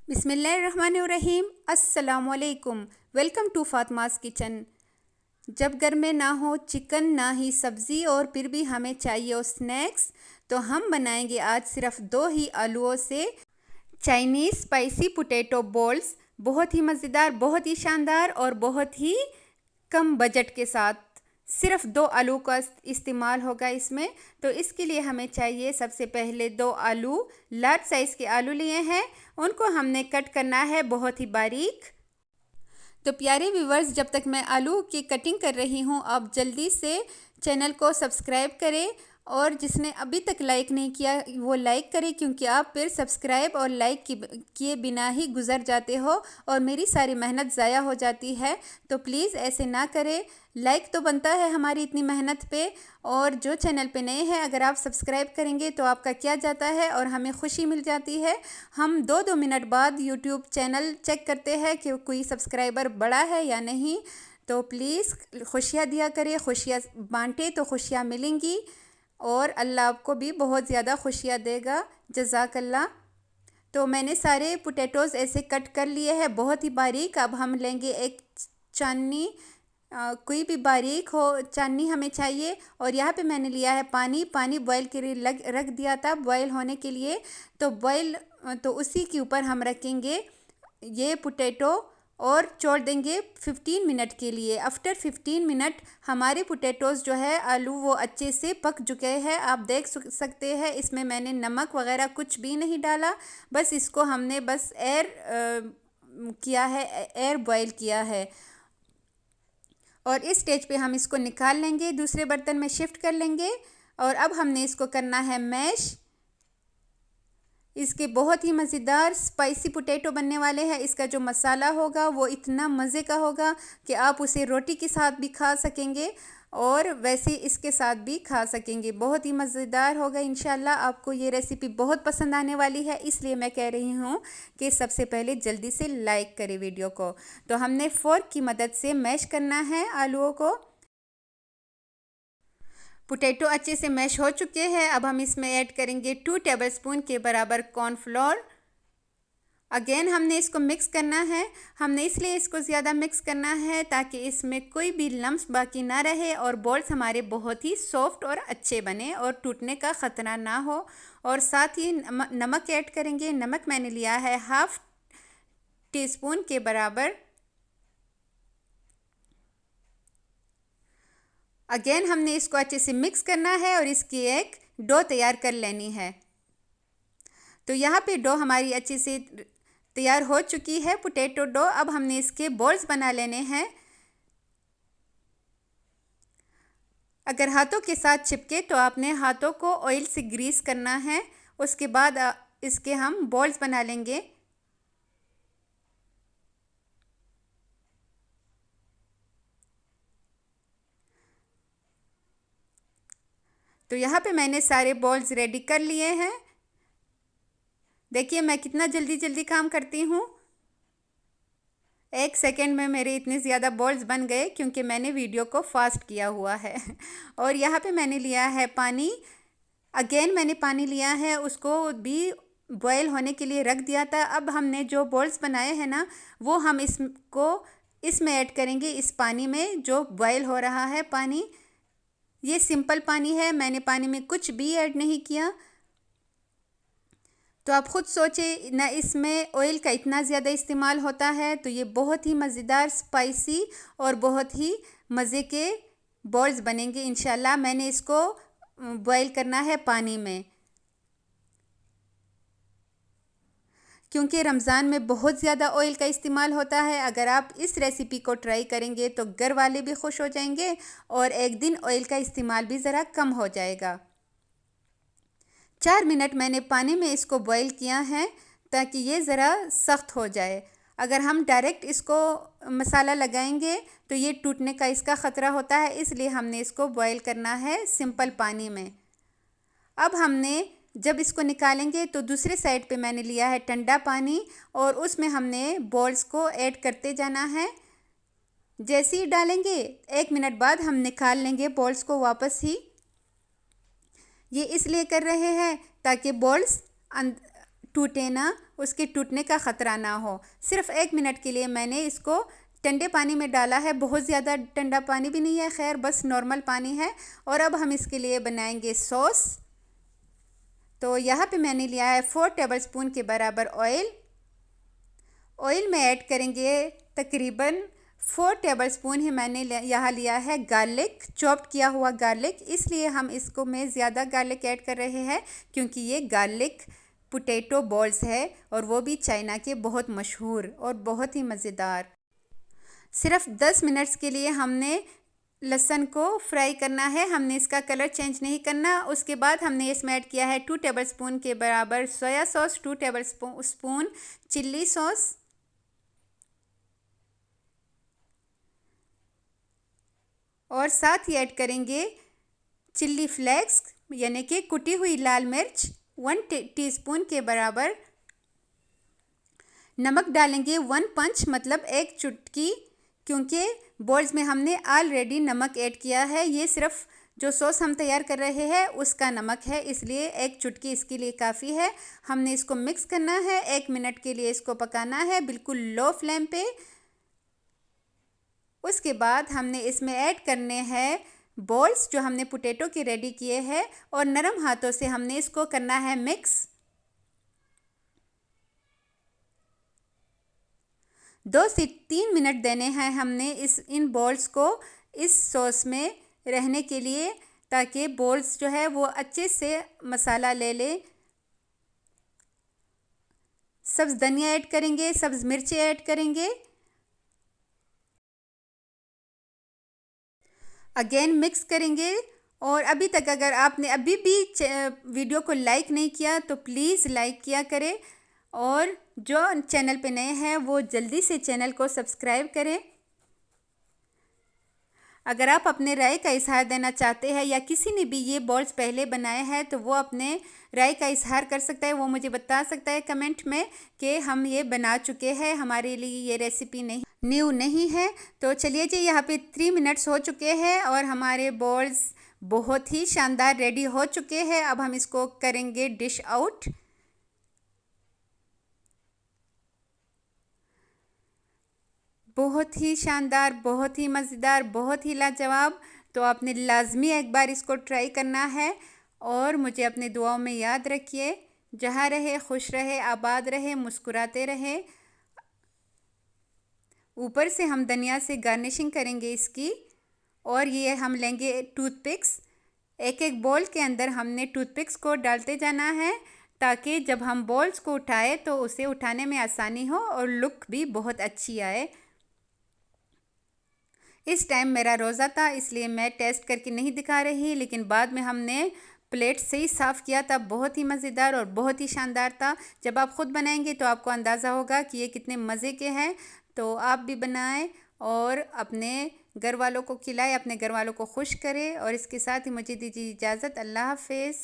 बिस्मिल्लाहिर्रहमानिर्रहीम। अस्सलामुअलैकुम। Welcome to Fatima's kitchen. जब घर में ना हो चिकन ना ही सब्ज़ी और फिर भी हमें चाहिए हो स्नैक्स, तो हम बनाएंगे आज सिर्फ 2 ही आलूओं से चाइनीज़ स्पाइसी पोटैटो बॉल्स। बहुत ही मज़ेदार, बहुत ही शानदार और बहुत ही कम बजट के साथ। सिर्फ 2 आलू का इस्तेमाल होगा इसमें। तो इसके लिए हमें चाहिए सबसे पहले 2 आलू। लार्ज साइज़ के आलू लिए हैं, उनको हमने कट करना है बहुत ही बारीक। तो प्यारे व्यूवर्स, जब तक मैं आलू की कटिंग कर रही हूँ, आप जल्दी से चैनल को सब्सक्राइब करें और जिसने अभी तक लाइक नहीं किया वो लाइक करें, क्योंकि आप फिर सब्सक्राइब और लाइक किए बिना ही गुजर जाते हो और मेरी सारी मेहनत ज़ाया हो जाती है। तो प्लीज़ ऐसे ना करें। लाइक तो बनता है हमारी इतनी मेहनत पे, और जो चैनल पे नए हैं अगर आप सब्सक्राइब करेंगे तो आपका क्या जाता है और हमें खुशी मिल जाती है। हम 2-2 मिनट बाद यूट्यूब चैनल चेक करते हैं कि कोई सब्सक्राइबर बढ़ा है या नहीं। तो प्लीज़ खुशियाँ दिया करें, खुशियाँ बांटे तो खुशियाँ मिलेंगी और अल्लाह आपको भी बहुत ज़्यादा खुशियाँ देगा। जज़ाकल्लाह। तो मैंने सारे पोटैटोज़ ऐसे कट कर लिए हैं बहुत ही बारीक। अब हम लेंगे एक चाननी, कोई भी बारीक हो चाननी हमें चाहिए। और यहाँ पे मैंने लिया है पानी बॉयल के लिए रख दिया था बॉयल होने के लिए। तो उसी के ऊपर हम रखेंगे ये पोटैटो और छोड़ देंगे 15 मिनट के लिए। आफ्टर 15 मिनट हमारे पोटैटोज़ जो है आलू वो अच्छे से पक चुके हैं। आप देख सकते हैं इसमें मैंने नमक वगैरह कुछ भी नहीं डाला, बस इसको हमने बस एयर बॉयल किया है। और इस स्टेज पे हम इसको निकाल लेंगे, दूसरे बर्तन में शिफ्ट कर लेंगे। और अब हमने इसको करना है मैश। इसके बहुत ही मज़ेदार स्पाइसी पोटैटो बनने वाले हैं। इसका जो मसाला होगा वो इतना मज़े का होगा कि आप उसे रोटी के साथ भी खा सकेंगे और वैसे इसके साथ भी खा सकेंगे। बहुत ही मज़ेदार होगा इंशाल्लाह। आपको ये रेसिपी बहुत पसंद आने वाली है, इसलिए मैं कह रही हूँ कि सबसे पहले जल्दी से लाइक करें वीडियो को। तो हमने फोर्क की मदद से मैश करना है आलूओं को। पोटैटो अच्छे से मैश हो चुके हैं। अब हम इसमें ऐड करेंगे 2 टेबलस्पून के बराबर कॉर्नफ्लोर। अगेन हमने इसको मिक्स करना है। हमने इसलिए इसको ज़्यादा मिक्स करना है ताकि इसमें कोई भी लम्स बाकी ना रहे और बॉल्स हमारे बहुत ही सॉफ्ट और अच्छे बने और टूटने का ख़तरा ना हो। और साथ ही नमक ऐड करेंगे। नमक मैंने लिया है 1/2 टीस्पून के बराबर। अगेन हमने इसको अच्छे से मिक्स करना है और इसकी एक डो तैयार कर लेनी है। तो यहाँ पे डो हमारी अच्छे से तैयार हो चुकी है, पोटैटो डो। अब हमने इसके बॉल्स बना लेने हैं। अगर हाथों के साथ चिपके तो आपने हाथों को ऑयल से ग्रीस करना है। उसके बाद इसके हम बॉल्स बना लेंगे। तो यहाँ पे मैंने सारे बॉल्स रेडी कर लिए हैं। देखिए मैं कितना जल्दी जल्दी काम करती हूँ। 1 सेकेंड में मेरे इतने ज़्यादा बॉल्स बन गए क्योंकि मैंने वीडियो को फास्ट किया हुआ है। और यहाँ पे मैंने लिया है पानी। अगेन मैंने पानी लिया है, उसको भी बॉयल होने के लिए रख दिया था। अब हमने जो बॉल्स बनाए हैं ना, वो हम इसमें ऐड करेंगे, इस पानी में जो बॉयल हो रहा है पानी। ये सिंपल पानी है, मैंने पानी में कुछ भी ऐड नहीं किया। तो आप ख़ुद सोचें ना, इसमें ऑयल का इतना ज़्यादा इस्तेमाल होता है। तो ये बहुत ही मज़ेदार, स्पाइसी और बहुत ही मज़े के बॉल्स बनेंगे इंशाल्लाह। मैंने इसको बॉयल करना है पानी में, क्योंकि रमज़ान में बहुत ज़्यादा ऑयल का इस्तेमाल होता है। अगर आप इस रेसिपी को ट्राई करेंगे तो घर वाले भी खुश हो जाएंगे और एक दिन ऑयल का इस्तेमाल भी ज़रा कम हो जाएगा। 4 मिनट मैंने पानी में इसको बॉईल किया है ताकि ये ज़रा सख्त हो जाए। अगर हम डायरेक्ट इसको मसाला लगाएंगे तो ये टूटने का इसका ख़तरा होता है, इसलिए हमने इसको बॉईल करना है सिंपल पानी में। अब हमने जब इसको निकालेंगे तो दूसरे साइड पे मैंने लिया है ठंडा पानी और उसमें हमने बॉल्स को ऐड करते जाना है। जैसे ही डालेंगे 1 मिनट बाद हम निकाल लेंगे बॉल्स को वापस ही। ये इसलिए कर रहे हैं ताकि बॉल्स टूटे ना, उसके टूटने का ख़तरा ना हो। सिर्फ 1 मिनट के लिए मैंने इसको ठंडे पानी में डाला है, बहुत ज़्यादा ठंडा पानी भी नहीं है, खैर बस नॉर्मल पानी है। और अब हम इसके लिए बनाएंगे सॉस। तो यहाँ पे मैंने लिया है 4 टेबलस्पून के बराबर ऑयल। ऑयल में ऐड करेंगे तकरीबन 4 टेबलस्पून ही मैंने यहाँ लिया है गार्लिक, चॉप्ड किया हुआ गार्लिक। इसलिए हम इसको में ज़्यादा गार्लिक ऐड कर रहे हैं क्योंकि ये गार्लिक पोटैटो बॉल्स है और वो भी चाइना के बहुत मशहूर और बहुत ही मज़ेदार। सिर्फ 10 मिनट्स के लिए हमने लहसुन को फ्राई करना है, हमने इसका कलर चेंज नहीं करना। उसके बाद हमने इसमें ऐड किया है 2 टेबलस्पून के बराबर soya sauce, 2 tablespoon chilli sauce और साथ ही ऐड करेंगे चिल्ली फ्लेक्स यानी कि कुटी हुई लाल मिर्च 1 टीस्पून के बराबर। नमक डालेंगे 1 पंच मतलब 1 चुटकी, क्योंकि बॉल्स में हमने ऑलरेडी नमक ऐड किया है। ये सिर्फ जो सॉस हम तैयार कर रहे हैं उसका नमक है, इसलिए 1 चुटकी इसके लिए काफ़ी है। हमने इसको मिक्स करना है, 1 मिनट के लिए इसको पकाना है बिल्कुल लो फ्लेम पे। उसके बाद हमने इसमें ऐड करने हैं बॉल्स जो हमने पोटैटो के रेडी किए हैं और नरम हाथों से हमने इसको करना है मिक्स। 2 से 3 मिनट देने हैं हमने इन बॉल्स को इस सॉस में रहने के लिए, ताकि बॉल्स जो है वो अच्छे से मसाला ले ले। सब्ज़ धनिया ऐड करेंगे, सब्ज़ मिर्ची ऐड करेंगे। अगेन मिक्स करेंगे। और अभी तक अगर आपने अभी भी वीडियो को लाइक नहीं किया तो प्लीज़ लाइक किया करें, और जो चैनल पे नए हैं वो जल्दी से चैनल को सब्सक्राइब करें। अगर आप अपने राय का इजहार देना चाहते हैं या किसी ने भी ये बॉल्स पहले बनाए हैं तो वो अपने राय का इजहार कर सकता है, वो मुझे बता सकता है कमेंट में कि हम ये बना चुके हैं, हमारे लिए ये रेसिपी न्यू नहीं है। तो चलिए जी, यहाँ पे 3 मिनट्स हो चुके हैं और हमारे बॉल्स बहुत ही शानदार रेडी हो चुके हैं। अब हम इसको करेंगे डिश आउट। बहुत ही शानदार, बहुत ही मज़ेदार, बहुत ही लाजवाब। तो आपने लाजमी एक बार इसको ट्राई करना है और मुझे अपने दुआओं में याद रखिए। जहाँ रहे खुश रहे, आबाद रहे, मुस्कुराते रहे। ऊपर से हम धनिया से गार्निशिंग करेंगे इसकी। और ये हम लेंगे टूथपिक्स, एक एक बॉल के अंदर हमने टूथपिक्स को डालते जाना है ताकि जब हम बॉल्स को उठाए तो उसे उठाने में आसानी हो और लुक भी बहुत अच्छी आए। इस टाइम मेरा रोज़ा था इसलिए मैं टेस्ट करके नहीं दिखा रही, लेकिन बाद में हमने प्लेट से ही साफ़ किया था। बहुत ही मज़ेदार और बहुत ही शानदार था। जब आप ख़ुद बनाएंगे तो आपको अंदाज़ा होगा कि ये कितने मज़े के हैं। तो आप भी बनाएं और अपने घर वालों को खिलाएं, अपने घर वालों को खुश करें। और इसके साथ ही मुझे दीजिए इजाज़त। अल्लाह हाफ़िज़।